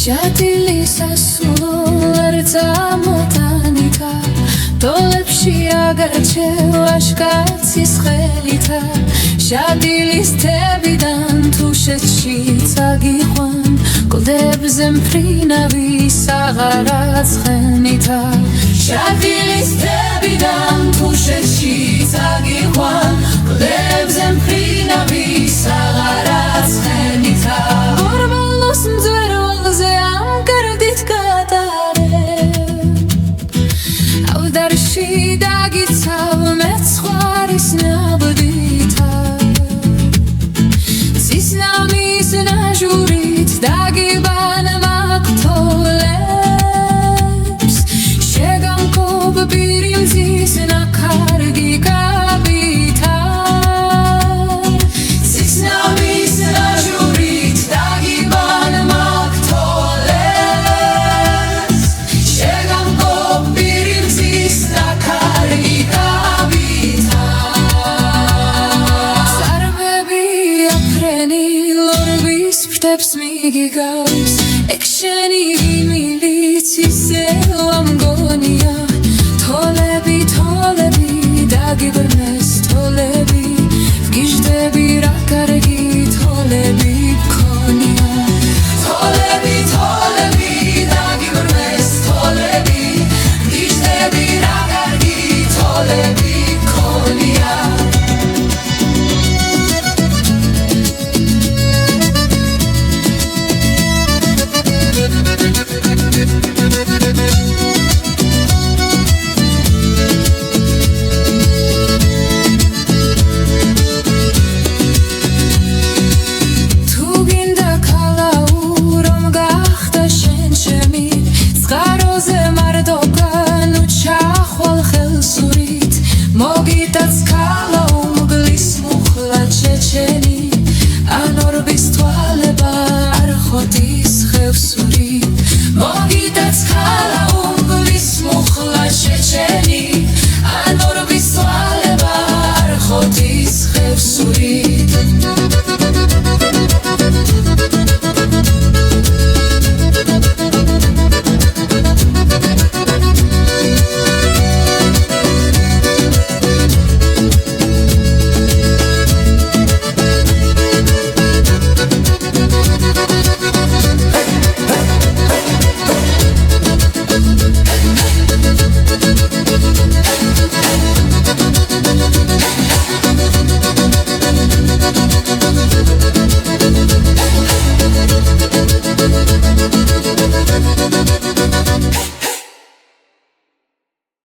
შადილისასულო ერთამოტანითა დოლებში აგარჩევ აშკაცის ხელითა შადილის თებიდან თუშეთში წაგიყვან კლდებზე მფრინავი საღარაცხენითა შადილის თებიდან თუშეთში წაგიყვან კლდებზე მფრინავი საღარაცხენითა ბორბალოს მძვერვალზე ამ გერდით გადარე ავდარში დაგიცავ მეცხვარის ნაბდითა ცისნამის ნაჟურით დაგიბან მაქთოლებს შეგამკობ პირიმზის ნაქარგი კაბითა ცისნამის ნაჟურით დაგიბან მაქთოლებს შეგამკობ პირიმზის ნაქარგი კაბითა სარბები აფრენი ლორბის ფრთებს მიგიგავს ეგ შენი გიმილიც ისევ ამგონია თოლები დაგიბრნეს თოლები ვგიჟდები რა კარგი თოლები